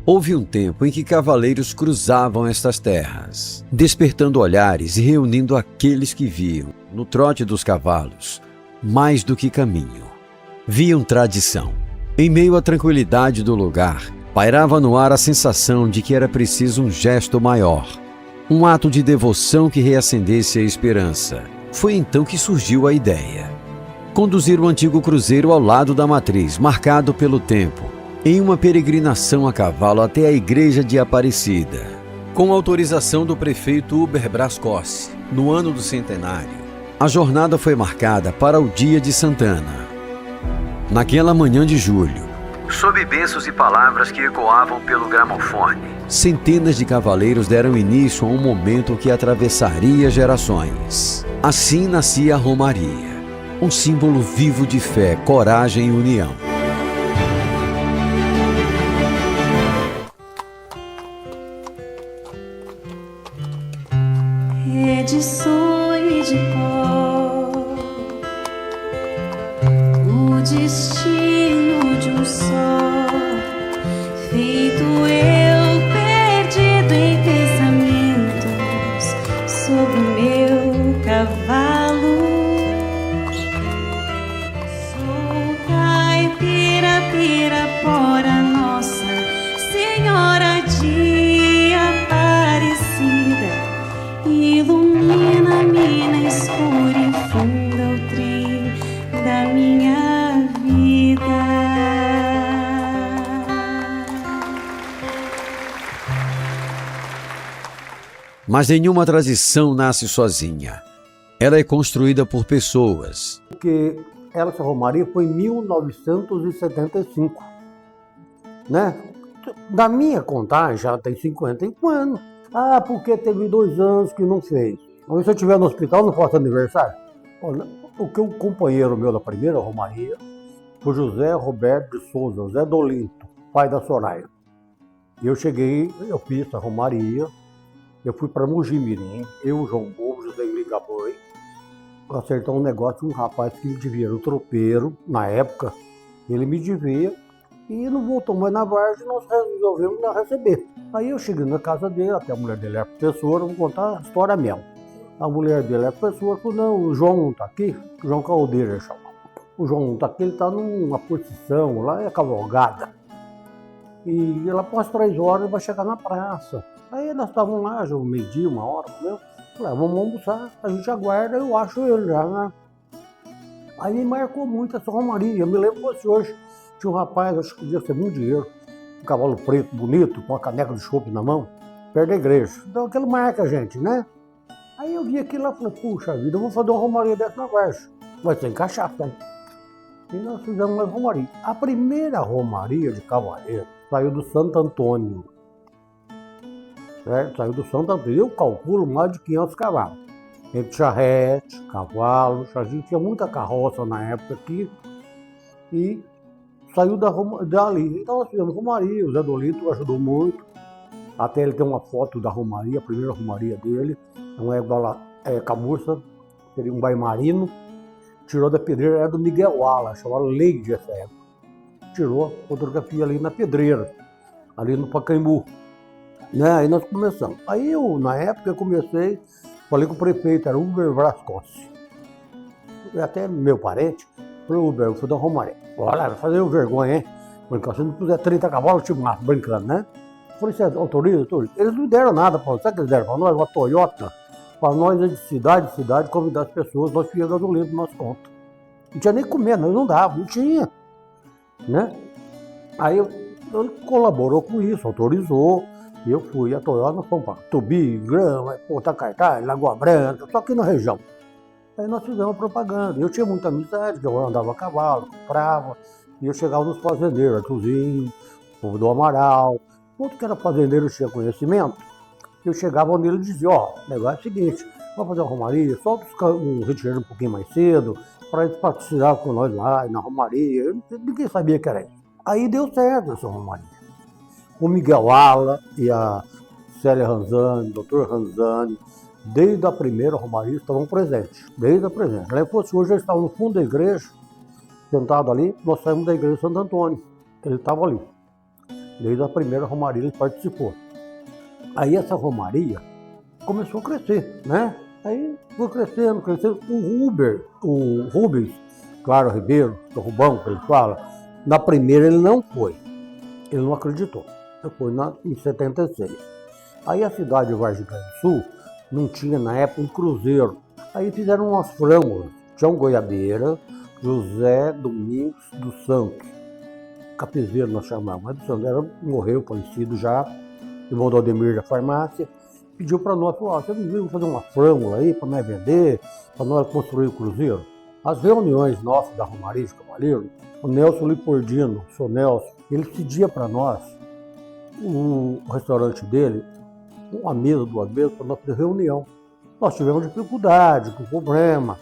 Houve um tempo em que cavaleiros cruzavam estas terras, despertando olhares e reunindo aqueles que viam, no trote dos cavalos, mais do que caminho. Viam tradição. Em meio à tranquilidade do lugar, pairava no ar a sensação de que era preciso um gesto maior, um ato de devoção que reacendesse a esperança. Foi então que surgiu a ideia. Conduzir o antigo cruzeiro ao lado da matriz, marcado pelo tempo, em uma peregrinação a cavalo até a igreja de Aparecida. Com autorização do prefeito Uber Brascossi, no ano do centenário, a jornada foi marcada para o dia de Santana. Naquela manhã de julho, sob bênçãos e palavras que ecoavam pelo gramofone, centenas de cavaleiros deram início a um momento que atravessaria gerações. Assim nascia a Romaria, um símbolo vivo de fé, coragem e união. É de sonho e de pó, o destino de um só, feito eu perdido em pensamentos sobre o meu cavalo. Sou caipira, pirapora, Nossa Senhora de Aparecida, ilumina a mina escura e funda o trilho da minha vida. Mas nenhuma tradição nasce sozinha. Ela é construída por pessoas. Porque essa Romaria foi em 1975, né? Na minha contagem, já tem 51 anos. Ah, porque teve 2 anos que não fez. Mas se eu estiver no hospital, não faço aniversário? Olha, o que o companheiro meu da primeira Romaria foi José Roberto de Souza, Zé Dolinto, pai da Soraya. Eu cheguei, eu fiz a Romaria, eu fui para Mojimirim, eu, o João Bobo, José Ligaboi, acertar um negócio de um rapaz que me devia, era o tropeiro, na época, ele me devia, e não voltou mais na Vargem, nós resolvemos não receber. Aí eu cheguei na casa dele, até a mulher dele é professora, vou contar a história mesmo. A mulher dele é professora, falou, não, o João não está aqui, o João Caldeira chama. O João não está aqui, ele está numa posição, lá é cavalgada. E ela, após 3 horas, vai chegar na praça. Aí nós estávamos lá, já meio-dia, 1 hora, entendeu? Falei, vamos almoçar, a gente aguarda, eu acho ele já, né? Aí me marcou muito essa Romaria, eu me lembro que fosse hoje. Tinha um rapaz, acho que devia ser muito dinheiro, um cavalo preto, bonito, com uma caneca de chope na mão, perto da igreja. Então aquilo marca a gente, né? Aí eu vi aquilo lá e falei, puxa vida, eu vou fazer uma Romaria dessa na Vargem. Vai ser cachaça, hein? E nós fizemos uma Romaria. A primeira Romaria de cavaleiro saiu do Santo Antônio. Certo? Saiu do Santo Antônio. Eu calculo mais de 500 cavalos. Entre charrete, cavalo, a gente tinha muita carroça na época aqui. E saiu dali. Então nós fizemos Romaria, o Zé Dolito ajudou muito. Até ele tem uma foto da Romaria, a primeira Romaria dele. É uma égua lá, camurça, seria um baimarino. Tirou da pedreira, era do Miguel Wallace, chamava Leide essa época. Tirou a fotografia ali na pedreira, ali no Pacaembu. Né? Aí nós começamos. Aí eu, na época, eu comecei, falei com o prefeito, era Uber Brascossi. Até meu parente, falou, Uber, eu fui dar Romaria. Olha, vai fazer vergonha, hein? Porque se não puser 30 cavalos, eu te mato, brincando, né? Eu falei, você autoriza? Eles não deram nada para nós. Sabe o que eles deram para nós? Uma Toyota. Para nós, de cidade em cidade, convidar as pessoas, nós tínhamos gasolina para nosso conta. Não tinha nem comer, nós não dava, não tinha. Né? Aí ele colaborou com isso, autorizou. E eu fui, a Toyota, nós fomos para Tubi, Grama, Ponta Cartaz, Lagoa Branca, só aqui na região. Aí nós fizemos propaganda. Eu tinha muita amizade, que eu andava a cavalo, comprava. E eu chegava nos fazendeiros, Artuzinho, povo do Amaral. Outro que era fazendeiro tinha conhecimento. Eu chegava nele e dizia, ó, o negócio é o seguinte, vamos fazer uma Romaria, solta um retireiro um pouquinho mais cedo, para eles participar com nós lá, na Romaria. Ninguém sabia que era isso. Aí deu certo essa Romaria. O Miguel Ala e a Célia Ranzani, o doutor Ranzani, desde a primeira Romaria estavam presentes, desde a presente. Se fosse hoje, eles estavam no fundo da igreja, sentado ali, nós saímos da igreja de Santo Antônio, ele estava ali. Desde a primeira romaria ele participou. Aí essa romaria começou a crescer, né? Aí foi crescendo, crescendo. O Rubens, claro, Ribeiro, do Rubão, que ele fala, na primeira ele não foi. Ele não acreditou. Ele foi em 76. Aí a cidade de Vargem Grande do Sul não tinha na época um cruzeiro. Aí fizeram umas frâmulas. João Goiabeira, José Domingos dos Santos. Capizeiro nós chamamos, mas do Santos morreu, falecido já, irmão do Aldemir da farmácia. Pediu para nós, falou, você não viu fazer uma frâmula aí para nós vender, para nós construir o cruzeiro? As reuniões nossas da Romaria de Cavaleiro, o Nelson Lipordino, o seu Nelson, ele pedia para nós, o restaurante dele, uma mesa, 2 mesas, para nós fazer reunião. Nós tivemos dificuldade, com problema,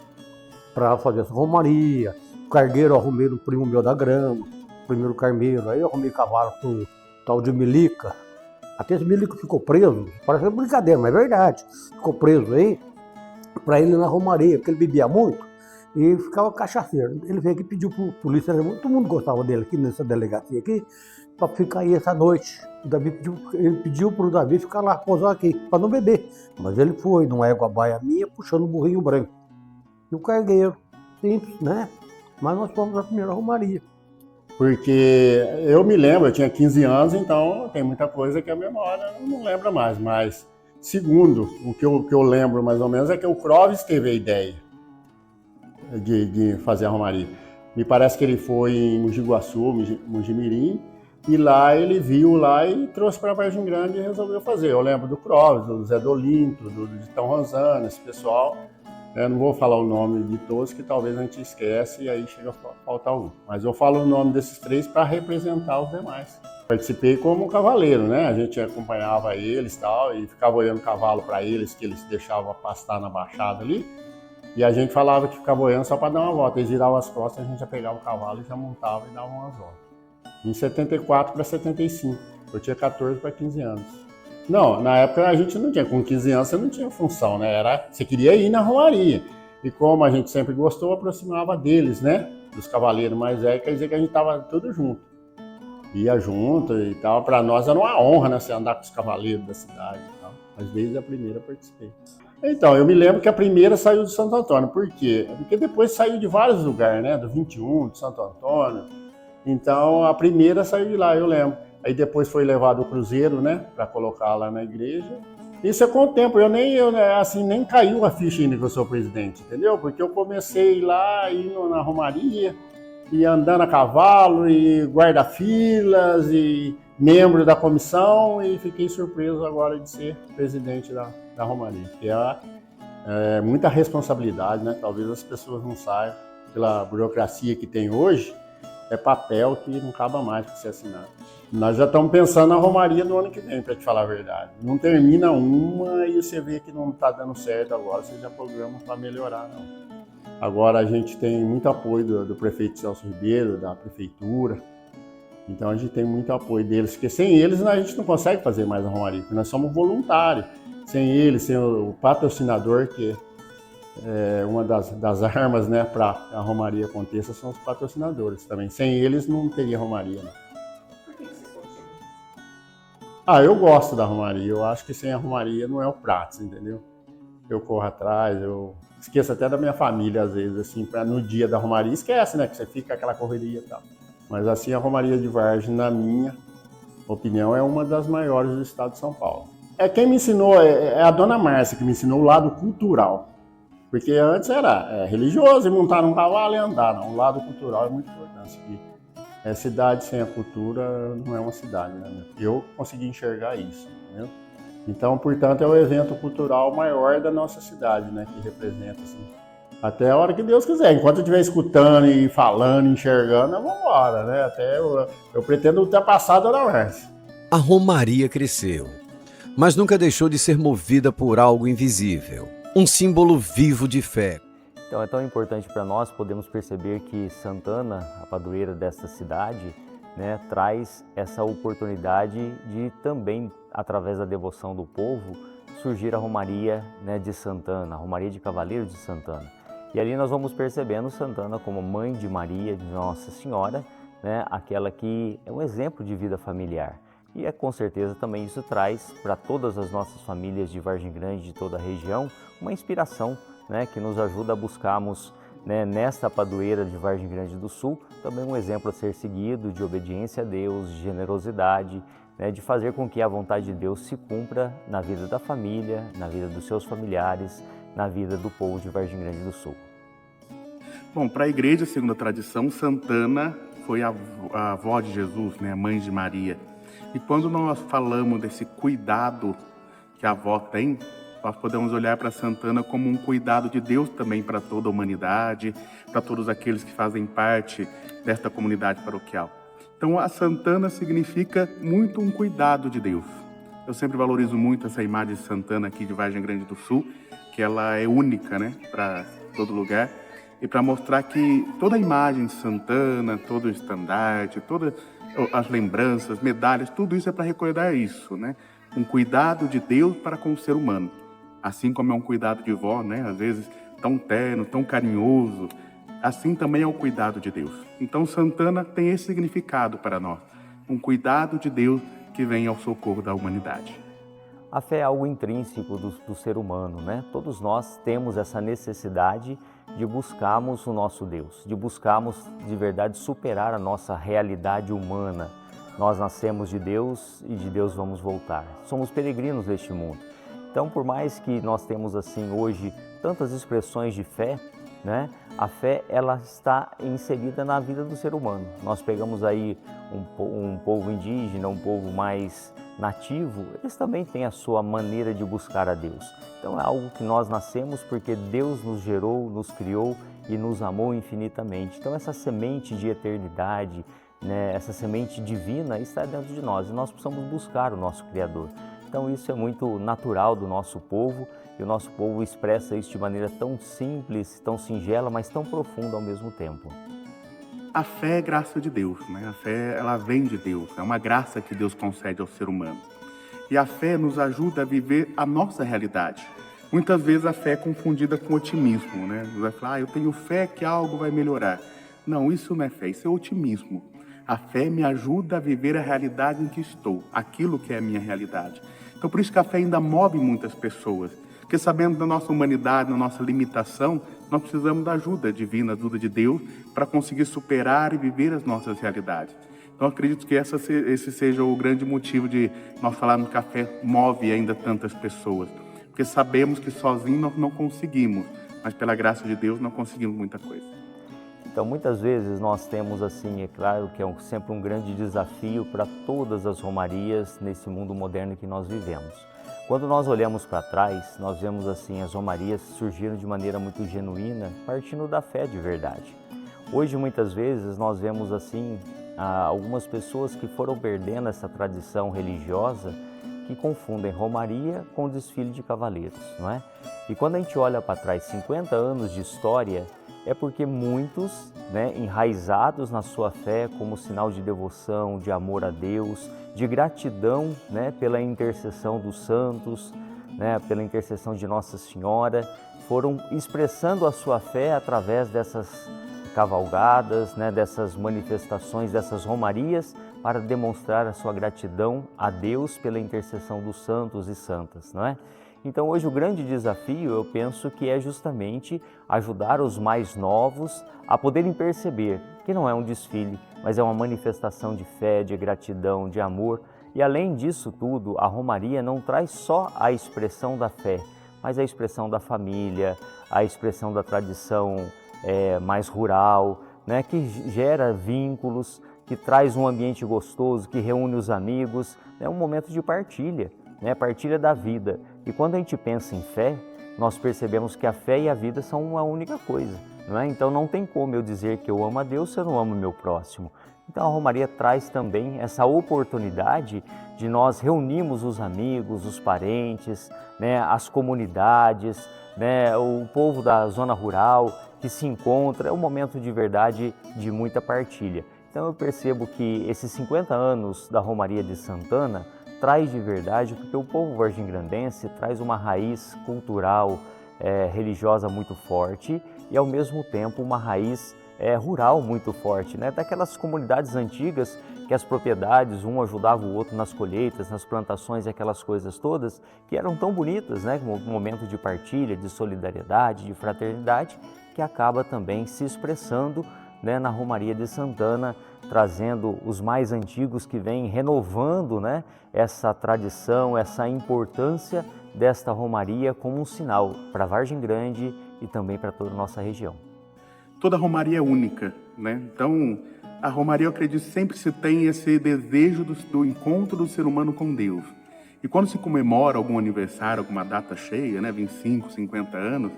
para fazer essa romaria. O cargueiro eu arrumei no primo meu da Grama, o primeiro carneiro, aí eu arrumei cavalo com o tal de Milica. Até esse Milica ficou preso, parece brincadeira, mas é verdade. Ficou preso aí, para ele ir na romaria, porque ele bebia muito e ficava cachaceiro. Ele veio aqui e pediu para o polícia, todo mundo gostava dele aqui nessa delegacia aqui, para ficar aí essa noite. Ele pediu para o Davi ficar lá, posar aqui, para não beber. Mas ele foi, numa égua baia minha, puxando o burrinho branco. E o cargueiro, simples, né? Mas nós fomos a primeira romaria. Porque eu me lembro, eu tinha 15 anos, então tem muita coisa que a memória não lembra mais. Mas, segundo, o que eu lembro mais ou menos é que o Clóvis teve a ideia de fazer a romaria. Me parece que ele foi em Mogi Guaçu, Mojimirim, e lá ele viu lá e trouxe para Vargem Grande e resolveu fazer. Eu lembro do Clóvis, do Zé Dolinto, do Tão Rosana, esse pessoal. Eu não vou falar o nome de todos, que talvez a gente esquece e aí chega a faltar um. Mas eu falo o nome desses 3 para representar os demais. Participei como cavaleiro, né? A gente acompanhava eles tal, e ficava olhando o cavalo para eles, que eles deixavam pastar na baixada ali. E a gente falava que ficava olhando só para dar uma volta. Eles viravam as costas, a gente já pegava o cavalo e já montava e dava umas voltas. Em 74 para 75. Eu tinha 14 para 15 anos. Não, na época a gente não tinha, com 15 anos você não tinha função, né? Você queria ir na romaria. E como a gente sempre gostou, aproximava deles, né? Dos cavaleiros mais velhos, quer dizer que a gente estava tudo junto. Ia junto e tal. Para nós era uma honra, né? Você andar com os cavaleiros da cidade e tal. Mas desde a primeira eu participei. Então, eu me lembro que a primeira saiu de Santo Antônio. Por quê? Porque depois saiu de vários lugares, né? Do 21, de Santo Antônio. Então, a primeira saiu de lá, eu lembro. Aí depois foi levado o cruzeiro, né, para colocar lá na igreja. Isso é com o tempo, nem caiu a ficha ainda que eu sou presidente, entendeu? Porque eu comecei lá, indo na romaria, e andando a cavalo, e guarda-filas, e membro da comissão, e fiquei surpreso agora de ser presidente da romaria, que é muita responsabilidade, né? Talvez as pessoas não saibam, pela burocracia que tem hoje, é papel que não acaba mais para ser assinado. Nós já estamos pensando na romaria do ano que vem, para te falar a verdade. Não termina uma e você vê que não está dando certo agora, você já programa para melhorar, não. Agora a gente tem muito apoio do prefeito Celso Ribeiro, da prefeitura. Então a gente tem muito apoio deles, porque sem eles a gente não consegue fazer mais a romaria, porque nós somos voluntários. Sem eles, sem o patrocinador, que é uma das armas, né, para a romaria aconteça, são os patrocinadores também. Sem eles não teria romaria, né? Eu gosto da romaria. Eu acho que sem a romaria não é o prato, entendeu? Eu corro atrás, eu esqueço até da minha família, às vezes, assim, no dia da romaria, esquece, né, que você fica aquela correria e tal. Mas assim, a romaria de Vargem, na minha opinião, é uma das maiores do estado de São Paulo. Quem me ensinou é a dona Márcia, que me ensinou o lado cultural. Porque antes era religioso, e montar um cavalo e andar. Não, o lado cultural é muito importante. Cidade sem a cultura não é uma cidade, né? Eu consegui enxergar isso, entendeu? Então, portanto, é o evento cultural maior da nossa cidade, né? Que representa, assim, até a hora que Deus quiser. Enquanto eu estiver escutando e falando, enxergando, vamos embora, né? Até eu pretendo ultrapassar a Dona Márcia. A romaria cresceu, mas nunca deixou de ser movida por algo invisível, um símbolo vivo de fé. Então é tão importante para nós podermos perceber que Santana, a padroeira dessa cidade, né, traz essa oportunidade de também, através da devoção do povo, surgir a Romaria, né, de Santana, a Romaria de Cavaleiros de Santana. E ali nós vamos percebendo Santana como mãe de Maria, de Nossa Senhora, né, aquela que é um exemplo de vida familiar. E com certeza também isso traz para todas as nossas famílias de Vargem Grande, de toda a região, uma inspiração, né, que nos ajuda a buscarmos, né, nesta padroeira de Vargem Grande do Sul, também um exemplo a ser seguido de obediência a Deus, de generosidade, né, de fazer com que a vontade de Deus se cumpra na vida da família, na vida dos seus familiares, na vida do povo de Vargem Grande do Sul. Bom, para a igreja, segundo a tradição, Santana foi a avó de Jesus, né, a mãe de Maria. E quando nós falamos desse cuidado que a avó tem, nós podemos olhar para Santana como um cuidado de Deus também para toda a humanidade, para todos aqueles que fazem parte desta comunidade paroquial. Então, a Santana significa muito um cuidado de Deus. Eu sempre valorizo muito essa imagem de Santana aqui de Vargem Grande do Sul, que ela é única, né, para todo lugar, e para mostrar que toda a imagem de Santana, todo o estandarte, todas as lembranças, medalhas, tudo isso é para recordar isso, né? Um cuidado de Deus para com o ser humano. Assim como é um cuidado de vó, né? Às vezes tão terno, tão carinhoso, assim também é o cuidado de Deus. Então Santana tem esse significado para nós, um cuidado de Deus que vem ao socorro da humanidade. A fé é algo intrínseco do ser humano, né? Todos nós temos essa necessidade de buscarmos o nosso Deus, de buscarmos de verdade superar a nossa realidade humana. Nós nascemos de Deus e de Deus vamos voltar. Somos peregrinos deste mundo. Então, por mais que nós temos assim hoje tantas expressões de fé, né? A fé ela está inserida na vida do ser humano. Nós pegamos aí um povo indígena, um povo mais nativo, eles também têm a sua maneira de buscar a Deus. Então é algo que nós nascemos porque Deus nos gerou, nos criou e nos amou infinitamente. Então essa semente de eternidade, né, essa semente divina está dentro de nós e nós precisamos buscar o nosso Criador. Então isso é muito natural do nosso povo e o nosso povo expressa isso de maneira tão simples, tão singela, mas tão profunda ao mesmo tempo. A fé é graça de Deus, né? A fé, ela vem de Deus, é uma graça que Deus concede ao ser humano. E a fé nos ajuda a viver a nossa realidade. Muitas vezes a fé é confundida com otimismo, né? Você vai falar, eu tenho fé que algo vai melhorar. Não, isso não é fé, isso é otimismo. A fé me ajuda a viver a realidade em que estou, aquilo que é a minha realidade. Então por isso que a fé ainda move muitas pessoas. Porque sabendo da nossa humanidade, da nossa limitação, nós precisamos da ajuda divina, da ajuda de Deus, para conseguir superar e viver as nossas realidades. Então acredito que esse seja o grande motivo de nós falarmos que a fé move ainda tantas pessoas. Porque sabemos que sozinhos nós não conseguimos, mas pela graça de Deus nós conseguimos muita coisa. Então muitas vezes nós temos assim, é claro que é sempre um grande desafio para todas as romarias nesse mundo moderno que nós vivemos. Quando nós olhamos para trás, nós vemos assim, as romarias surgiram de maneira muito genuína, partindo da fé de verdade. Hoje, muitas vezes, nós vemos assim, algumas pessoas que foram perdendo essa tradição religiosa, que confundem romaria com desfile de cavaleiros, não é? E quando a gente olha para trás, 50 anos de história, é porque muitos, né, enraizados na sua fé como sinal de devoção, de amor a Deus, de gratidão, né, pela intercessão dos santos, né, pela intercessão de Nossa Senhora, foram expressando a sua fé através dessas cavalgadas, né, dessas manifestações, dessas romarias, para demonstrar a sua gratidão a Deus pela intercessão dos santos e santas, não é? Então hoje o grande desafio, eu penso que é justamente ajudar os mais novos a poderem perceber que não é um desfile, mas é uma manifestação de fé, de gratidão, de amor. E além disso tudo, a romaria não traz só a expressão da fé, mas a expressão da família, a expressão da tradição mais rural, né, que gera vínculos, que traz um ambiente gostoso, que reúne os amigos, é um momento de partilha, né, partilha da vida. E quando a gente pensa em fé, nós percebemos que a fé e a vida são uma única coisa, não é? Então não tem como eu dizer que eu amo a Deus se eu não amo o meu próximo. Então a romaria traz também essa oportunidade de nós reunirmos os amigos, os parentes, né, as comunidades, né, o povo da zona rural que se encontra, é um momento de verdade de muita partilha. Então eu percebo que esses 50 anos da Romaria de Santana traz de verdade, porque o povo vargem-grandense traz uma raiz cultural, religiosa muito forte e ao mesmo tempo uma raiz rural muito forte, né? Daquelas comunidades antigas que as propriedades, um ajudava o outro nas colheitas, nas plantações e aquelas coisas todas, que eram tão bonitas, né? Um momento de partilha, de solidariedade, de fraternidade, que acaba também se expressando, né, na Romaria de Santana, trazendo os mais antigos que vêm renovando, né, essa tradição, essa importância desta Romaria como um sinal para Vargem Grande e também para toda a nossa região. Toda Romaria é única, né? Então, a Romaria, eu acredito, sempre se tem esse desejo do encontro do ser humano com Deus. E quando se comemora algum aniversário, alguma data cheia, né, 25, 50 anos,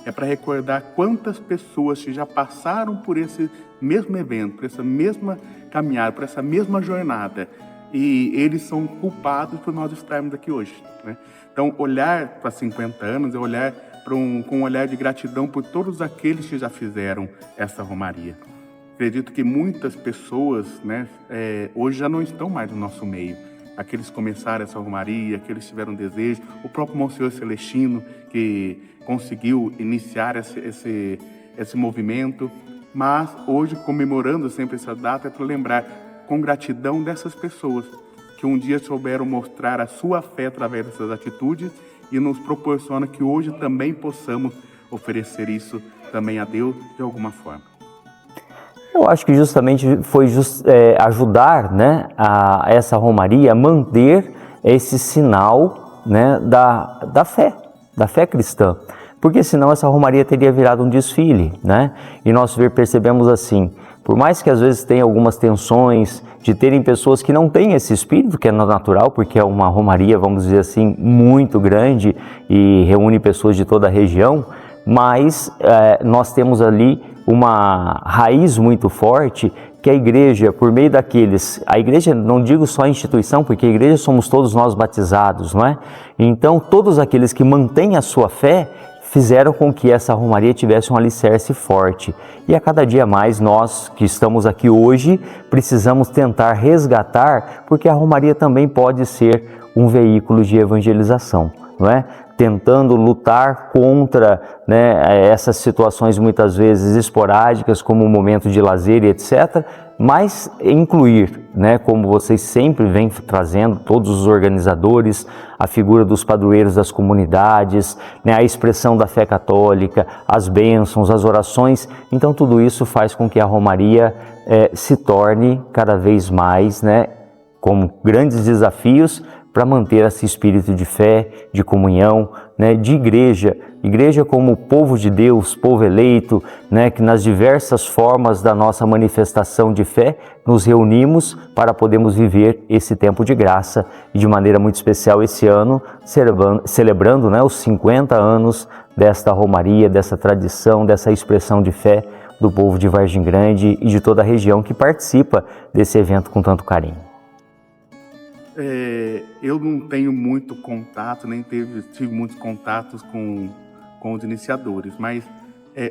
é para recordar quantas pessoas que já passaram por esse mesmo evento, por essa mesma caminhada, por essa mesma jornada. E eles são culpados por nós estarmos aqui hoje, né? Então, olhar para 50 anos é olhar com um olhar de gratidão por todos aqueles que já fizeram essa Romaria. Acredito que muitas pessoas, né, hoje já não estão mais no nosso meio. Aqueles que começaram essa Romaria, aqueles que tiveram desejo, o próprio Monsenhor Celestino, que conseguiu iniciar esse movimento. Mas hoje, comemorando sempre essa data, é para lembrar com gratidão dessas pessoas que um dia souberam mostrar a sua fé através dessas atitudes e nos proporciona que hoje também possamos oferecer isso também a Deus de alguma forma. Eu acho que justamente foi ajudar, né, a essa Romaria a manter esse sinal, né, da fé cristã. Porque senão essa Romaria teria virado um desfile, né? E nós percebemos assim, por mais que às vezes tenha algumas tensões de terem pessoas que não têm esse espírito, que é natural, porque é uma Romaria, vamos dizer assim, muito grande e reúne pessoas de toda a região, mas nós temos ali uma raiz muito forte que a igreja, por meio daqueles, a igreja, não digo só a instituição, porque a igreja somos todos nós batizados, não é? Então, todos aqueles que mantêm a sua fé fizeram com que essa Romaria tivesse um alicerce forte. E a cada dia mais nós que estamos aqui hoje precisamos tentar resgatar, porque a Romaria também pode ser um veículo de evangelização, não é? Tentando lutar contra, né, essas situações muitas vezes esporádicas, como um momento de lazer e etc., mas incluir, né, como vocês sempre vêm trazendo, todos os organizadores, a figura dos padroeiros das comunidades, né, a expressão da fé católica, as bênçãos, as orações. Então tudo isso faz com que a Romaria se torne cada vez mais, né, como grandes desafios para manter esse espírito de fé, de comunhão, né, de igreja como povo de Deus, povo eleito, né, que nas diversas formas da nossa manifestação de fé nos reunimos para podermos viver esse tempo de graça e de maneira muito especial esse ano, celebrando, né, os 50 anos desta Romaria, dessa tradição, dessa expressão de fé do povo de Vargem Grande e de toda a região que participa desse evento com tanto carinho. Eu não tenho muito contato, nem tive muitos contatos com os iniciadores, mas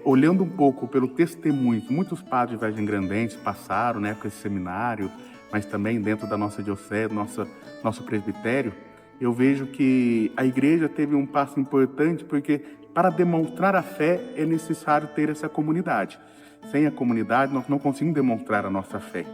olhando um pouco pelo testemunho que muitos padres vargem-grandenses passaram, né, com esse seminário, mas também dentro da nossa diocese, nosso presbitério, eu vejo que a igreja teve um passo importante, porque para demonstrar a fé é necessário ter essa comunidade. Sem a comunidade, nós não conseguimos demonstrar a nossa fé.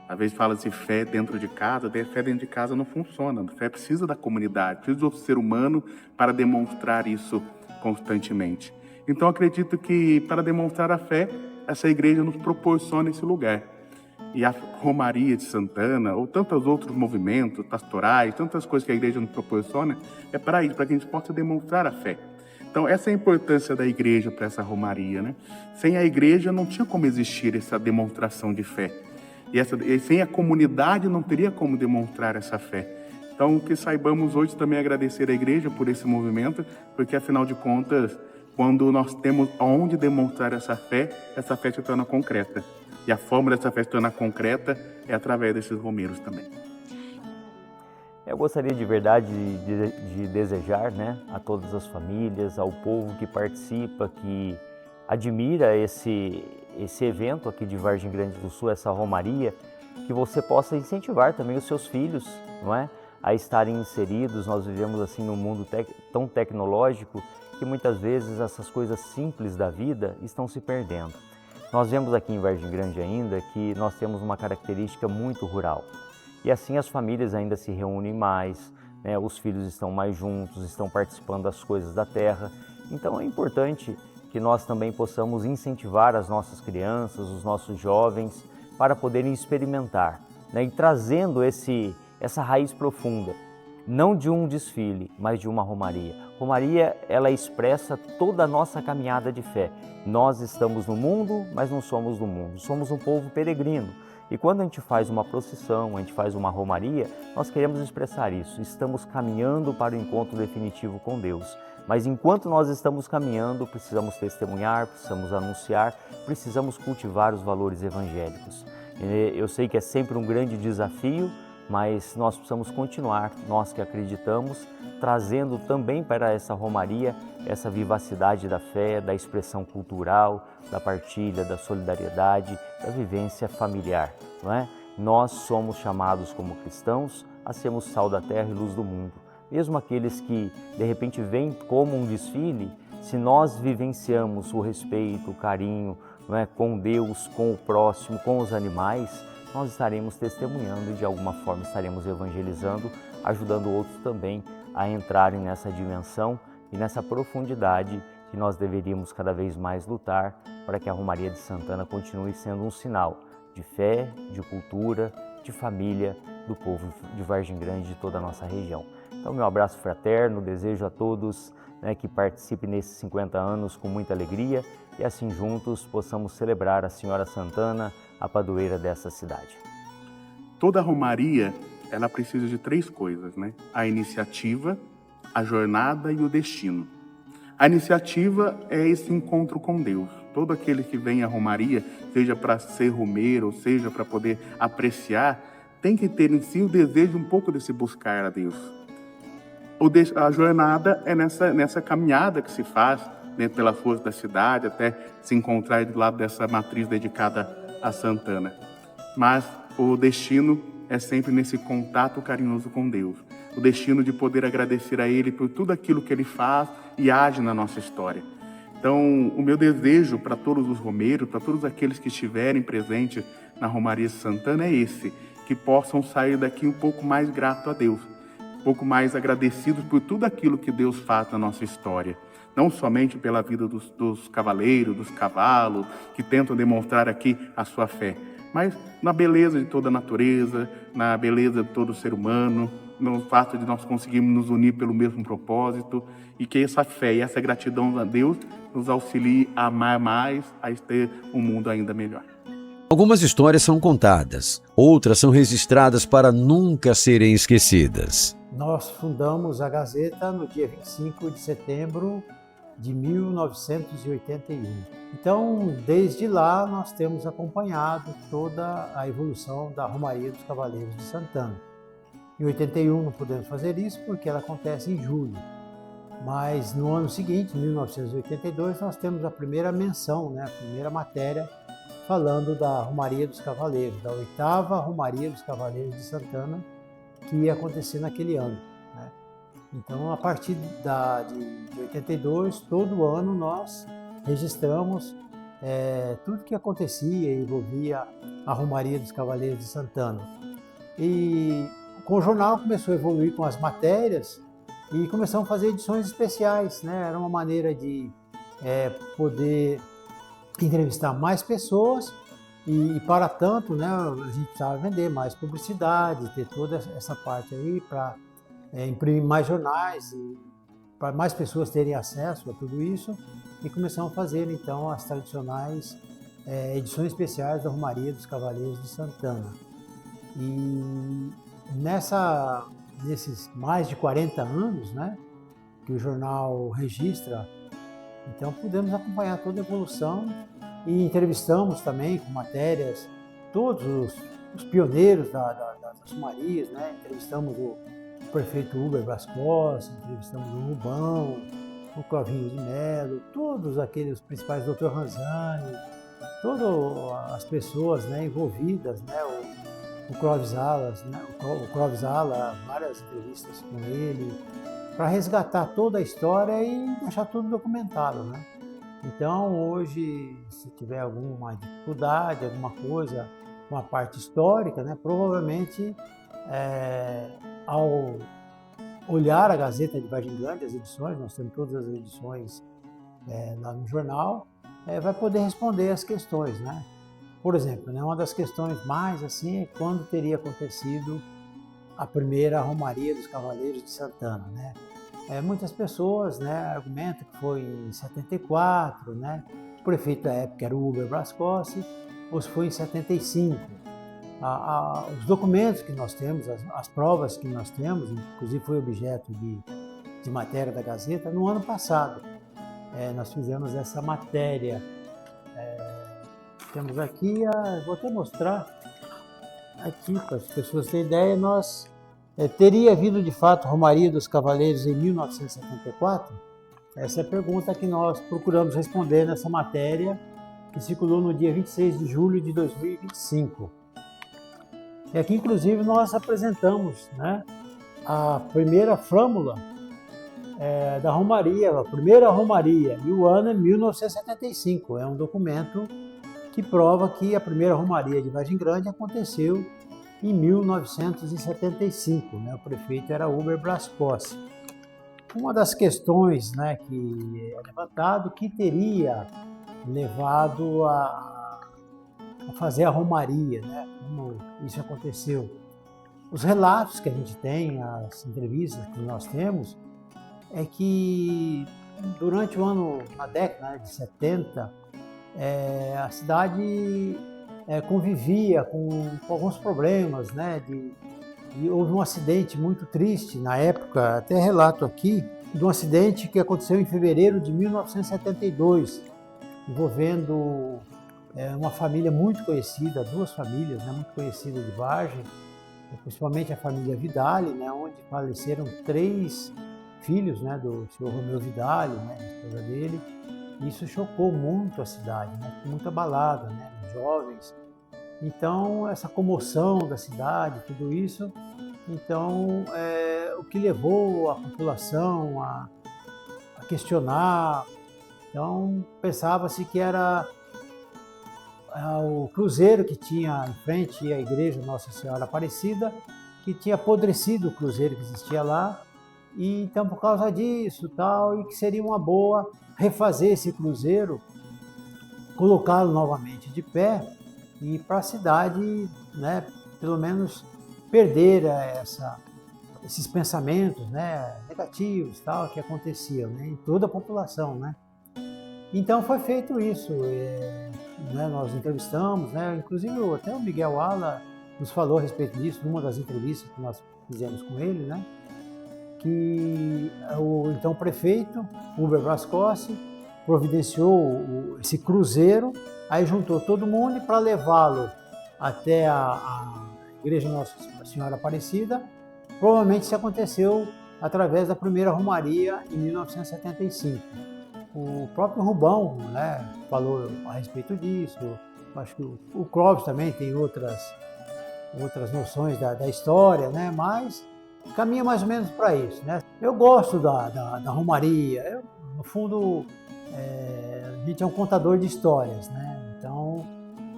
Às vezes fala-se fé dentro de casa, a fé dentro de casa não funciona. A fé precisa da comunidade, precisa do ser humano para demonstrar isso constantemente. Então, acredito que para demonstrar a fé, essa igreja nos proporciona esse lugar. E a Romaria de Santana, ou tantos outros movimentos pastorais, tantas coisas que a igreja nos proporciona, é para isso, para que a gente possa demonstrar a fé. Então, essa é a importância da igreja para essa Romaria, né? Sem a igreja não tinha como existir essa demonstração de fé. E sem a comunidade não teria como demonstrar essa fé. Então, que saibamos hoje também agradecer a igreja por esse movimento, porque afinal de contas, quando nós temos onde demonstrar essa fé se torna concreta. E a forma dessa fé se tornar concreta é através desses romeiros também. Eu gostaria de verdade de desejar, né, a todas as famílias, ao povo que participa, que admira esse evento aqui de Vargem Grande do Sul, essa Romaria, que você possa incentivar também os seus filhos, não é, a estarem inseridos. Nós vivemos assim num mundo tão tecnológico que muitas vezes essas coisas simples da vida estão se perdendo. Nós vemos aqui em Vargem Grande ainda que nós temos uma característica muito rural. E assim as famílias ainda se reúnem mais, né? Os filhos estão mais juntos, estão participando das coisas da terra. Então é importante que nós também possamos incentivar as nossas crianças, os nossos jovens, para poderem experimentar, né? E trazendo essa raiz profunda, não de um desfile, mas de uma romaria. Romaria, ela expressa toda a nossa caminhada de fé. Nós estamos no mundo, mas não somos do mundo. Somos um povo peregrino. E quando a gente faz uma procissão, a gente faz uma romaria, nós queremos expressar isso. Estamos caminhando para o encontro definitivo com Deus. Mas enquanto nós estamos caminhando, precisamos testemunhar, precisamos anunciar, precisamos cultivar os valores evangélicos. Eu sei que é sempre um grande desafio, mas nós precisamos continuar, nós que acreditamos, trazendo também para essa romaria essa vivacidade da fé, da expressão cultural, da partilha, da solidariedade, da vivência familiar, não é? Nós somos chamados como cristãos a sermos sal da terra e luz do mundo. Mesmo aqueles que de repente veem como um desfile, se nós vivenciamos o respeito, o carinho, não é, com Deus, com o próximo, com os animais, nós estaremos testemunhando e de alguma forma estaremos evangelizando, ajudando outros também a entrarem nessa dimensão e nessa profundidade que nós deveríamos cada vez mais lutar para que a Romaria de Santana continue sendo um sinal de fé, de cultura, de família do povo de Vargem Grande e de toda a nossa região. Então, meu abraço fraterno, desejo a todos, né, que participem nesses 50 anos com muita alegria e assim juntos possamos celebrar a Senhora Santana, a padroeira dessa cidade. Toda romaria, ela precisa de 3 coisas, né? A iniciativa, a jornada e o destino. A iniciativa é esse encontro com Deus. Todo aquele que vem à romaria, seja para ser romeiro, ou seja para poder apreciar, tem que ter em si o desejo um pouco de se buscar a Deus. A jornada é nessa caminhada que se faz, né, pelas ruas da cidade, até se encontrar do lado dessa matriz dedicada a Santana. Mas o destino é sempre nesse contato carinhoso com Deus. O destino de poder agradecer a Ele por tudo aquilo que Ele faz e age na nossa história. Então, o meu desejo para todos os romeiros, para todos aqueles que estiverem presentes na Romaria de Santana é esse, que possam sair daqui um pouco mais grato a Deus, um pouco mais agradecidos por tudo aquilo que Deus faz na nossa história. Não somente pela vida dos cavaleiros, dos cavalos, que tentam demonstrar aqui a sua fé, mas na beleza de toda a natureza, na beleza de todo ser humano, no fato de nós conseguirmos nos unir pelo mesmo propósito e que essa fé e essa gratidão a Deus nos auxilie a amar mais, a ter um mundo ainda melhor. Algumas histórias são contadas, outras são registradas para nunca serem esquecidas. Nós fundamos a Gazeta no dia 25 de setembro de 1981. Então, desde lá, nós temos acompanhado toda a evolução da Romaria dos Cavaleiros de Santana. Em 81 não podemos fazer isso porque ela acontece em julho. Mas no ano seguinte, em 1982, nós temos a primeira menção, né, a primeira matéria falando da Romaria dos Cavaleiros, da 8ª Romaria dos Cavaleiros de Santana, que ia acontecer naquele ano, né? Então, a partir de 82, todo ano nós registramos tudo que acontecia e envolvia a Romaria dos Cavaleiros de Santana. E com o jornal começou a evoluir com as matérias e começamos a fazer edições especiais, né? Era uma maneira de poder entrevistar mais pessoas e para tanto, né, a gente precisava vender mais publicidade, ter toda essa parte aí para imprimir mais jornais e para mais pessoas terem acesso a tudo isso, e começamos a fazer então as tradicionais edições especiais da Romaria dos Cavaleiros de Santana. E nesses mais de 40 anos, né, que o jornal registra, então pudemos acompanhar toda a evolução e entrevistamos também com matérias todos os pioneiros das Romarias, né? Entrevistamos o prefeito Uber Bras Costa, entrevistamos o Rubão, o Clovinho de Melo, todos aqueles principais, Dr. Ranzani, todas as pessoas, né, envolvidas, né? O Clóvis Alas, né? O Clóvis Ala, várias entrevistas com ele, para resgatar toda a história e deixar tudo documentado, né? Então, hoje, se tiver alguma dificuldade, alguma coisa, uma parte histórica, né, provavelmente, ao olhar a Gazeta de Vargem Grande, as edições, nós temos todas as edições lá no jornal, vai poder responder as questões, né? Por exemplo, né, uma das questões mais assim é quando teria acontecido a primeira Romaria dos Cavaleiros de Santana, né? Muitas pessoas, né, argumentam que foi em 74, né? O prefeito da época era o Uber Brascossi, ou se foi em 75. Os documentos que nós temos, as provas que nós temos, inclusive foi objeto de matéria da Gazeta, no ano passado. Nós fizemos essa matéria. Temos aqui, vou até mostrar aqui para as pessoas terem ideia, nós teria havido de fato Romaria dos Cavaleiros em 1974? Essa é a pergunta que nós procuramos responder nessa matéria que circulou no dia 26 de julho de 2025. E aqui, inclusive, nós apresentamos, né, a primeira flâmula da Romaria, a primeira Romaria, e o ano é 1975. É um documento que prova que a primeira Romaria de Vargem Grande aconteceu em 1975. Né? O prefeito era Uber Brascossi. Uma das questões, né, que é levantado, que teria levado a fazer a Romaria, né? Como isso aconteceu. Os relatos que a gente tem, as entrevistas que nós temos, é que durante o ano, na década de 70, a cidade convivia com alguns problemas, né? Houve um acidente muito triste na época, até relato aqui, de um acidente que aconteceu em fevereiro de 1972, envolvendo uma família muito conhecida, duas famílias, né, muito conhecidas de Vargem, principalmente a família Vidali, né, onde faleceram 3 filhos, né, do senhor Romeu Vidali, né, a esposa dele. Isso chocou muito a cidade, né, ficou muito abalada, né, os jovens. Então, essa comoção da cidade, tudo isso, então, o que levou a população a questionar. Então, pensava-se que era o cruzeiro que tinha em frente à igreja Nossa Senhora Aparecida, que tinha apodrecido o cruzeiro que existia lá, e então por causa disso tal, e que seria uma boa refazer esse cruzeiro, colocá-lo novamente de pé, e para a cidade, né, pelo menos perder esses pensamentos, né, negativos tal, que aconteciam, né, em toda a população, né. Então foi feito isso, né, nós entrevistamos, né, inclusive até o Miguel Ala nos falou a respeito disso, numa das entrevistas que nós fizemos com ele, né, que o então prefeito, Uber Brascossi, providenciou esse cruzeiro, aí juntou todo mundo para levá-lo até a igreja Nossa Senhora Aparecida. Provavelmente isso aconteceu através da primeira Romaria em 1975. O próprio Rubão, né, falou a respeito disso. Acho que o Clóvis também tem outras noções da história, né, mas caminha mais ou menos para isso, né. Eu gosto da Romaria. No fundo, a gente é um contador de histórias, né, então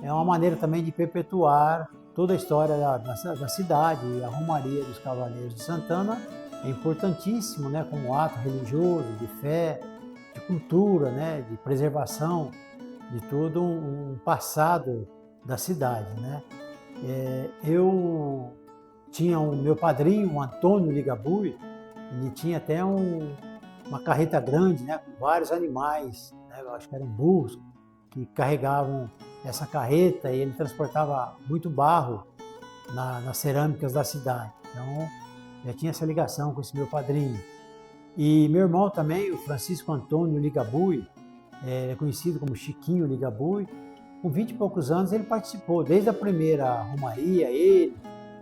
é uma maneira também de perpetuar toda a história da cidade. E a Romaria dos Cavaleiros de Santana é importantíssimo, né, como ato religioso, de fé, de cultura, né, de preservação de todo um passado da cidade, né. Eu tinha o meu padrinho, o Antônio Ligabue, ele tinha até uma carreta grande, né, com vários animais, né, eu acho que eram burros, que carregavam essa carreta, e ele transportava muito barro nas cerâmicas da cidade. Então, já tinha essa ligação com esse meu padrinho. E meu irmão também, o Francisco Antônio Ligabue, é conhecido como Chiquinho Ligabue. Com 20 e poucos anos ele participou, desde a primeira Romaria, ele,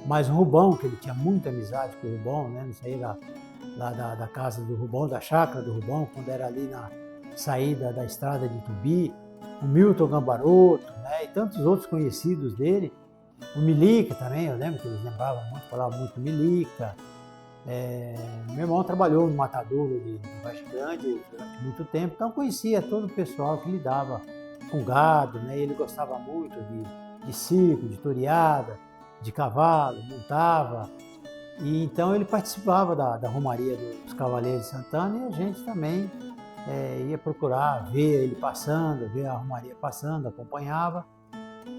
mas o Rubão, que ele tinha muita amizade com o Rubão, né? Não saía lá da casa do Rubão, da chácara do Rubão, quando era ali na saída da estrada de Tubi, o Milton Gambaroto, né? E tantos outros conhecidos dele. O Milica também, eu lembro que eles lembravam muito, falavam muito Milica. Meu irmão trabalhou no matadouro de Vargem Grande durante muito tempo, então conhecia todo o pessoal que lidava com gado, né? Ele gostava muito de circo, de toreada, de cavalo, montava. E então ele participava da Romaria dos Cavaleiros de Santana e a gente também ia procurar ver ele passando, ver a Romaria passando, acompanhava.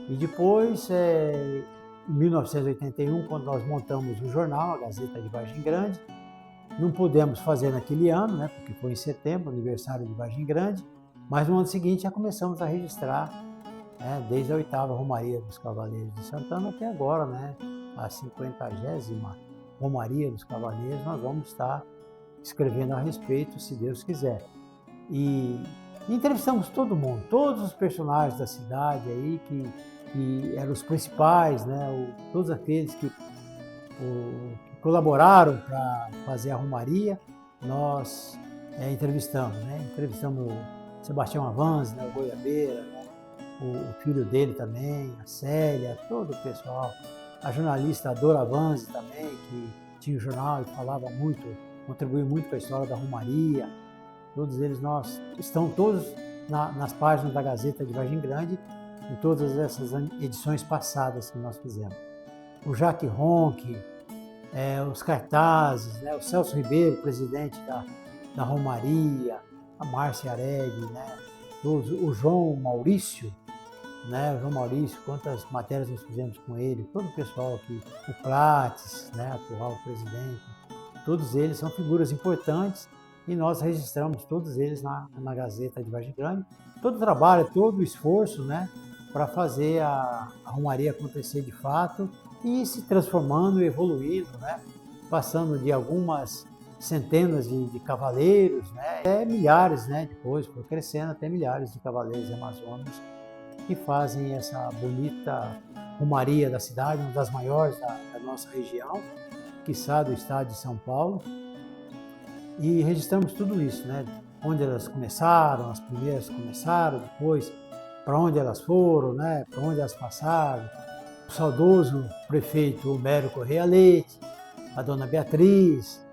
E depois, em 1981, quando nós montamos o jornal, a Gazeta de Vargem Grande, não pudemos fazer naquele ano, né, porque foi em setembro, aniversário de Vargem Grande, mas no ano seguinte já começamos a registrar, né, desde a 8ª Romaria dos Cavaleiros de Santana até agora, né, a 50ª Romaria dos Cavaleiros, nós vamos estar escrevendo a respeito, se Deus quiser. E entrevistamos todo mundo, todos os personagens da cidade aí que eram os principais, né, todos aqueles que colaboraram para fazer a Romaria, nós entrevistamos, né? Entrevistamos o Sebastião Avanzi, né, o Goiabeira, né, o filho dele também, a Célia, todo o pessoal, a jornalista Dora Avanzi também, que tinha um jornal e falava muito, contribuiu muito com a história da Romaria. Todos eles estão todos nas páginas da Gazeta de Vargem Grande, em todas essas edições passadas que nós fizemos. O Jaque Ronque, os cartazes, né, o Celso Ribeiro, presidente da Romaria, a Márcia Areg, né, o João Maurício, né, o João Maurício, quantas matérias nós fizemos com ele, todo o pessoal aqui, o Prates, né, atual presidente, todos eles são figuras importantes e nós registramos todos eles na Gazeta de Vargem Grande. Todo o trabalho, todo o esforço, né, para fazer a Romaria acontecer de fato e se transformando e evoluindo, né, passando de algumas centenas de cavaleiros, né, até milhares, né, depois foi crescendo até milhares de cavaleiros amazônicos que fazem essa bonita Romaria da cidade, uma das maiores da nossa região, quiçá do estado de São Paulo. E registramos tudo isso, né? Onde elas começaram, as primeiras começaram, depois para onde elas foram, né? Para onde elas passaram. O saudoso prefeito Homero Correia Leite, a dona Beatriz,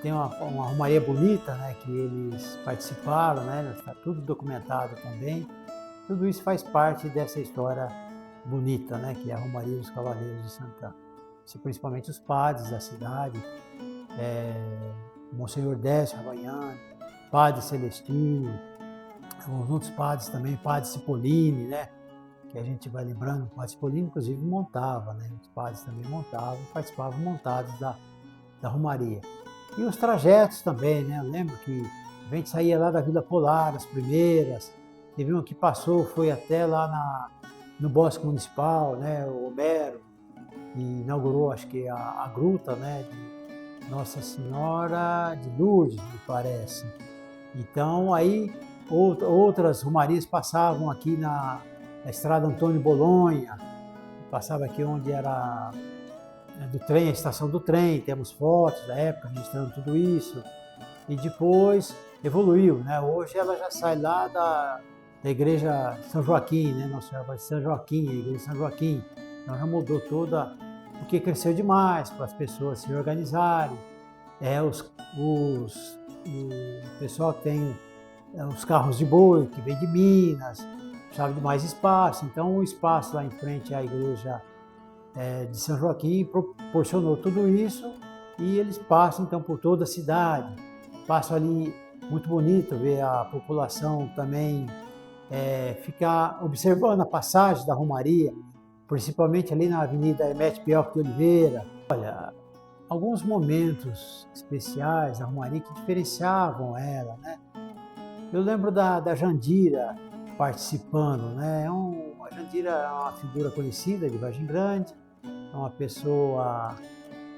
tem uma romaria bonita, né? Que eles participaram, né? Está tudo documentado também. Tudo isso faz parte dessa história bonita, né? Que é a Romaria dos Cavaleiros de Santana. Principalmente os padres da cidade, Monsenhor Décio Havaiani, Padre Celestino, os outros padres também, Padre Cipollini, né? Que a gente vai lembrando, o Padre Cipollini inclusive montava, né? Os padres também montavam, participavam montados da Romaria. E os trajetos também, né? Eu lembro que a gente saía lá da Vila Polar, as primeiras, teve uma que passou, foi até lá no Bosque Municipal, né? O Homero, e inaugurou, acho que a gruta, né, de Nossa Senhora de Lourdes, me parece. Então, aí outras romarias passavam aqui na estrada Antônio Bolonha, passava aqui onde era do trem, a estação do trem, temos fotos da época registrando tudo isso. E depois evoluiu, né? Hoje ela já sai lá da igreja São Joaquim, né? Nossa Senhora de São Joaquim, a igreja São Joaquim. Então já mudou toda, porque cresceu demais para as pessoas se organizarem. O pessoal tem os carros de boi que vem de Minas, precisava de mais espaço. Então o espaço lá em frente à igreja de São Joaquim proporcionou tudo isso e eles passam então por toda a cidade. Passam ali, muito bonito ver a população também ficar observando a passagem da Romaria, principalmente ali na Avenida Hermete Bielk de Oliveira. Olha, alguns momentos especiais da Romaria que diferenciavam ela, né? Eu lembro da Jandira participando, né? A Jandira é uma figura conhecida de Vargem Grande, é uma pessoa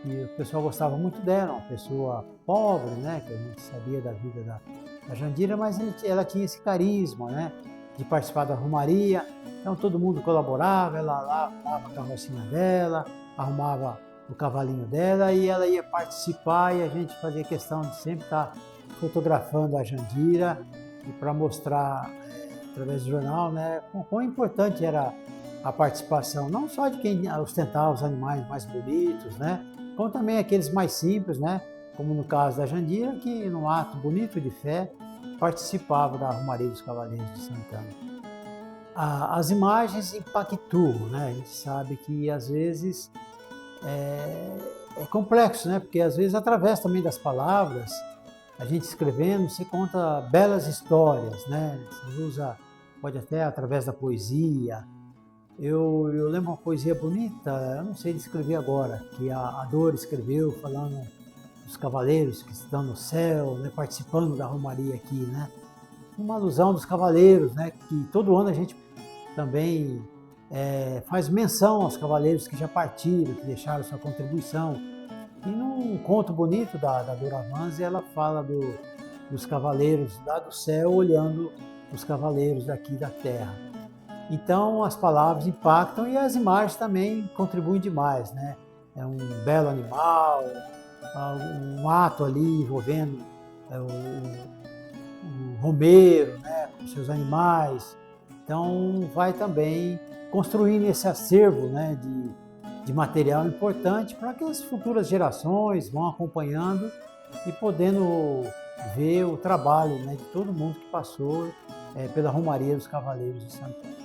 que o pessoal gostava muito dela, uma pessoa pobre, né? Que a gente sabia da vida da Jandira, mas ela tinha esse carisma, né? De participar da Romaria. Então todo mundo colaborava, ela lá arrumava a carrocinha dela, arrumava o cavalinho dela e ela ia participar e a gente fazia questão de sempre estar fotografando a Jandira e para mostrar através do jornal, né, quão importante era a participação, não só de quem ostentava os animais mais bonitos, né, como também aqueles mais simples, né, como no caso da Jandira, que num ato bonito de fé, participava da Romaria dos Cavaleiros de Santana. As imagens impactuam, né? A gente sabe que às vezes é complexo, né? Porque às vezes através também das palavras, a gente escrevendo, você conta belas histórias, né? Você usa, pode até através da poesia. Eu lembro uma poesia bonita, eu não sei descrever agora, que a Dor escreveu falando dos cavaleiros que estão no céu, né? Participando da Romaria aqui, né? Uma alusão dos cavaleiros, né? Que todo ano a gente também faz menção aos cavaleiros que já partiram, que deixaram sua contribuição. E num conto bonito da Dora Vanzi, ela fala dos cavaleiros lá do céu olhando os cavaleiros daqui da terra. Então as palavras impactam e as imagens também contribuem demais, né? É um belo animal, um ato ali envolvendo o romeiro, né? Com seus animais. Então vai também construindo esse acervo, né? De material importante para que as futuras gerações vão acompanhando e podendo ver o trabalho, né, de todo mundo que passou pela Romaria dos Cavaleiros de Santana.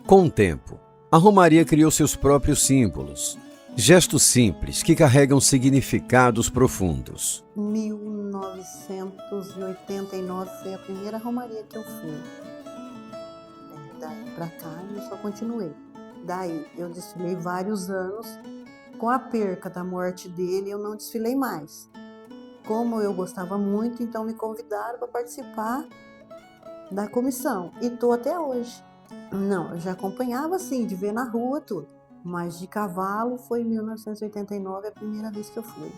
Com o tempo, a Romaria criou seus próprios símbolos, gestos simples que carregam significados profundos. 1989 foi a primeira Romaria que eu fui. Daí para cá eu só continuei. Daí eu desfilei vários anos. Com a perca da morte dele, eu não desfilei mais. Como eu gostava muito, então me convidaram para participar da comissão. E estou até hoje. Não, eu já acompanhava assim, de ver na rua tudo. Mas de cavalo foi em 1989 a primeira vez que eu fui.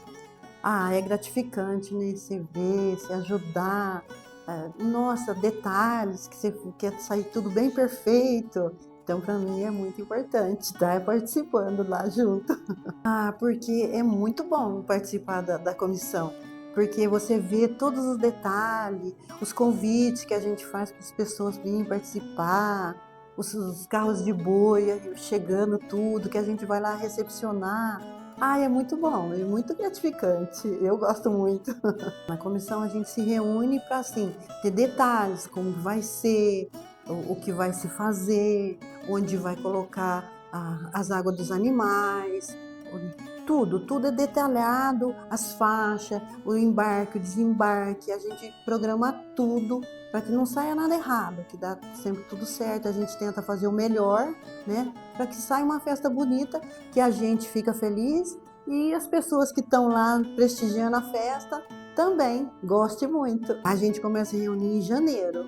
É gratificante, né? Você ver, se ajudar. Nossa, detalhes, que você quer sair tudo bem perfeito. Então, para mim é muito importante estar participando lá junto. Porque é muito bom participar da comissão, porque você vê todos os detalhes, os convites que a gente faz para as pessoas virem participar, os carros de boi chegando tudo, que a gente vai lá recepcionar. É muito bom, é muito gratificante, eu gosto muito. Na comissão a gente se reúne para assim, ter detalhes, como vai ser, o que vai se fazer, onde vai colocar as águas dos animais, tudo é detalhado, as faixas, o embarque, o desembarque, a gente programa tudo para que não saia nada errado, que dá sempre tudo certo, a gente tenta fazer o melhor, né, para que saia uma festa bonita, que a gente fica feliz e as pessoas que estão lá prestigiando a festa também gostem muito. A gente começa a reunir em janeiro,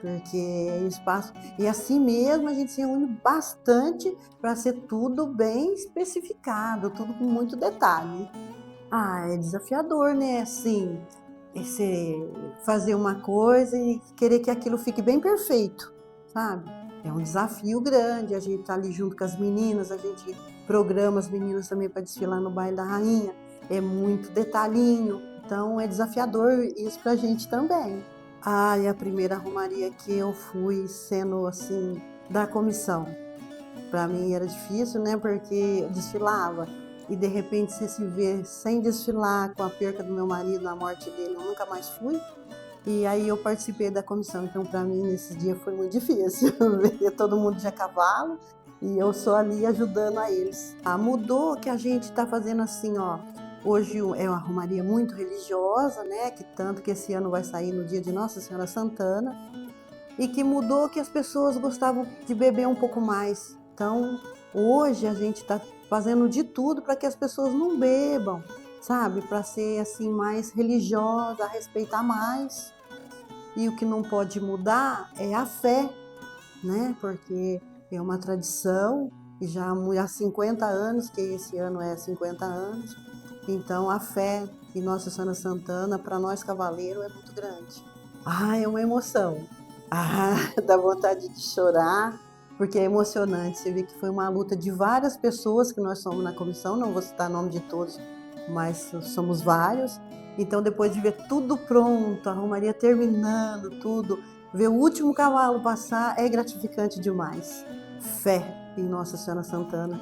porque é espaço. E assim mesmo a gente se reúne bastante para ser tudo bem especificado, tudo com muito detalhe. É desafiador, né? Assim, você fazer uma coisa e querer que aquilo fique bem perfeito, sabe? É um desafio grande, a gente tá ali junto com as meninas, a gente programa as meninas também para desfilar no Baile da Rainha, é muito detalhinho, então é desafiador isso pra gente também. E a primeira romaria que eu fui sendo assim, da comissão, para mim era difícil, né? Porque eu desfilava e de repente você se vê sem desfilar com a perca do meu marido, a morte dele, eu nunca mais fui. E aí eu participei da comissão, então para mim nesse dia foi muito difícil, ver todo mundo de a cavalo e eu só ali ajudando a eles. Mudou que a gente está fazendo assim, ó. Hoje é uma romaria muito religiosa, né? Que tanto que esse ano vai sair no dia de Nossa Senhora Santana. E que mudou que as pessoas gostavam de beber um pouco mais. Então, hoje a gente está fazendo de tudo para que as pessoas não bebam, sabe? Para ser assim mais religiosa, respeitar mais. E o que não pode mudar é a fé, né? Porque é uma tradição e já há 50 anos, que esse ano é 50 anos. Então, a fé em Nossa Senhora Santana, para nós cavaleiros, é muito grande. É uma emoção. Dá vontade de chorar, porque é emocionante. Você vê que foi uma luta de várias pessoas que nós somos na comissão, não vou citar o nome de todos, mas somos vários. Então, depois de ver tudo pronto, a romaria terminando, tudo, ver o último cavalo passar é gratificante demais. Fé em Nossa Senhora Santana,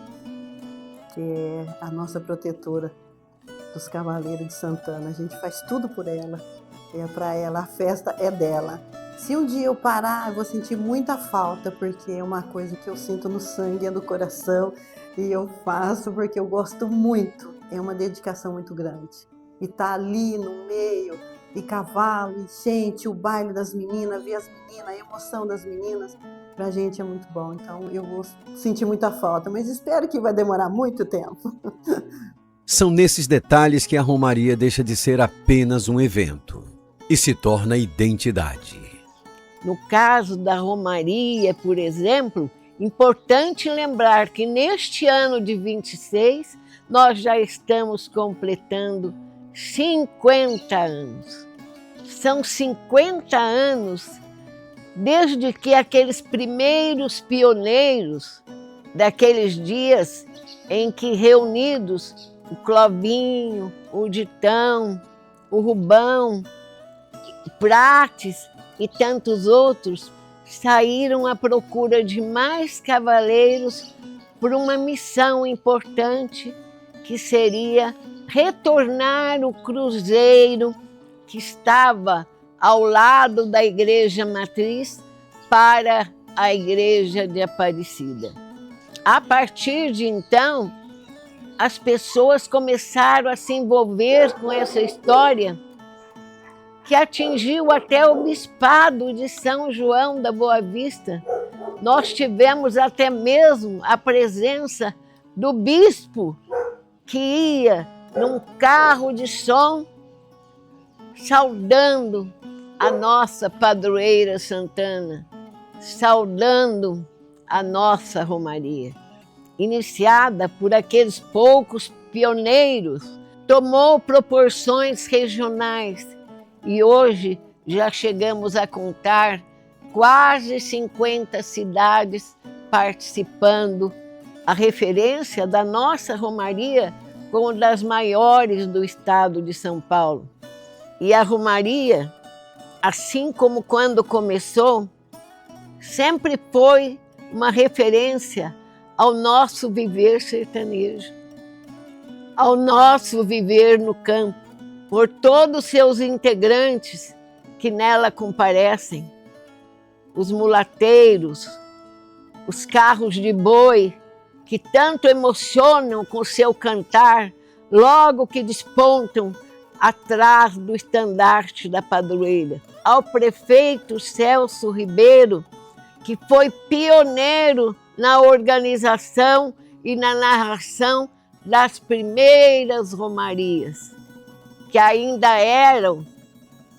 que é a nossa protetora. dos Cavaleiros de Santana. A gente faz tudo por ela. É para ela, a festa é dela. Se um dia eu parar, eu vou sentir muita falta, porque é uma coisa que eu sinto no sangue, é do coração, e eu faço porque eu gosto muito. É uma dedicação muito grande. E tá ali no meio, e cavalo, e gente, o baile das meninas, ver as meninas, a emoção das meninas, pra gente é muito bom. Então eu vou sentir muita falta, mas espero que vai demorar muito tempo. São nesses detalhes que a Romaria deixa de ser apenas um evento e se torna identidade. No caso da Romaria, por exemplo, importante lembrar que neste ano de 26, nós já estamos completando 50 anos. São 50 anos desde que aqueles primeiros pioneiros daqueles dias em que reunidos o Clovinho, o Ditão, o Rubão, Prates e tantos outros saíram à procura de mais cavaleiros por uma missão importante que seria retornar o cruzeiro que estava ao lado da igreja matriz para a igreja de Aparecida. A partir de então, as pessoas começaram a se envolver com essa história que atingiu até o bispado de São João da Boa Vista. Nós tivemos até mesmo a presença do bispo que ia num carro de som saudando a nossa padroeira Santana, saudando a nossa Romaria. Iniciada por aqueles poucos pioneiros, tomou proporções regionais e hoje já chegamos a contar quase 50 cidades participando. A referência da nossa Romaria como das maiores do estado de São Paulo. E a Romaria, assim como quando começou, sempre foi uma referência ao nosso viver sertanejo, ao nosso viver no campo, por todos os seus integrantes que nela comparecem, os mulateiros, os carros de boi, que tanto emocionam com seu cantar, logo que despontam atrás do estandarte da padroeira. Ao prefeito Celso Ribeiro, que foi pioneiro na organização e na narração das primeiras romarias, que ainda eram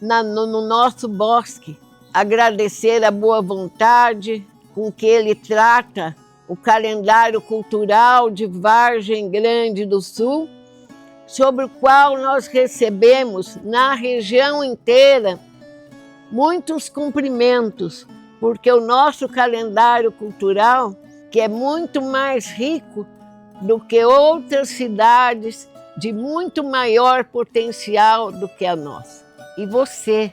no nosso bosque. Agradecer a boa vontade com que ele trata o calendário cultural de Vargem Grande do Sul, sobre o qual nós recebemos na região inteira muitos cumprimentos, porque o nosso calendário cultural, que é muito mais rico do que outras cidades de muito maior potencial do que a nossa. E você,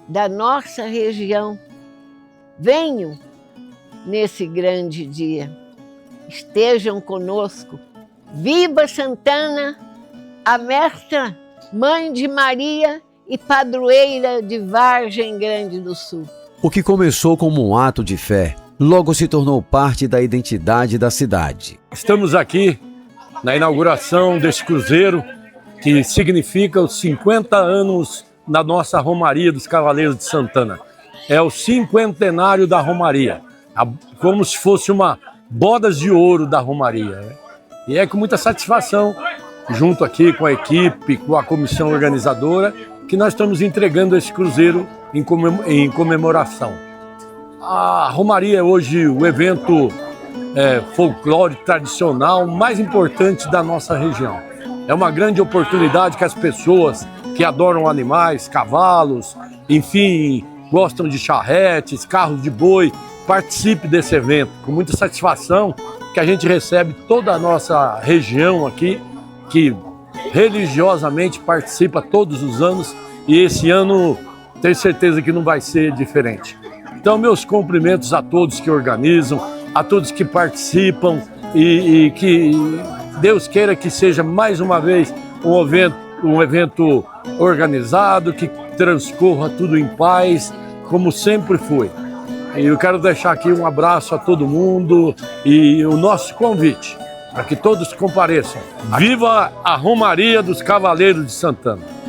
da nossa região, venham nesse grande dia, estejam conosco. Viva Santana, a mestra, mãe de Maria e padroeira de Vargem Grande do Sul. O que começou como um ato de fé, logo se tornou parte da identidade da cidade. Estamos aqui na inauguração desse cruzeiro, que significa os 50 anos da nossa Romaria dos Cavaleiros de Santana. É o cinquentenário da Romaria, como se fosse uma bodas de ouro da Romaria, né? E é com muita satisfação, junto aqui com a equipe, com a comissão organizadora, que nós estamos entregando esse cruzeiro em comemoração. A Romaria é hoje o evento folclórico tradicional mais importante da nossa região. É uma grande oportunidade que as pessoas que adoram animais, cavalos, enfim, gostam de charretes, carros de boi, participem desse evento. Com muita satisfação que a gente recebe toda a nossa região aqui, que religiosamente participa todos os anos, e esse ano tenho certeza que não vai ser diferente. Então, meus cumprimentos a todos que organizam, a todos que participam e que Deus queira que seja mais uma vez um evento organizado, que transcorra tudo em paz, como sempre foi. E eu quero deixar aqui um abraço a todo mundo e o nosso convite para que todos compareçam. Viva a Romaria dos Cavaleiros de Santana!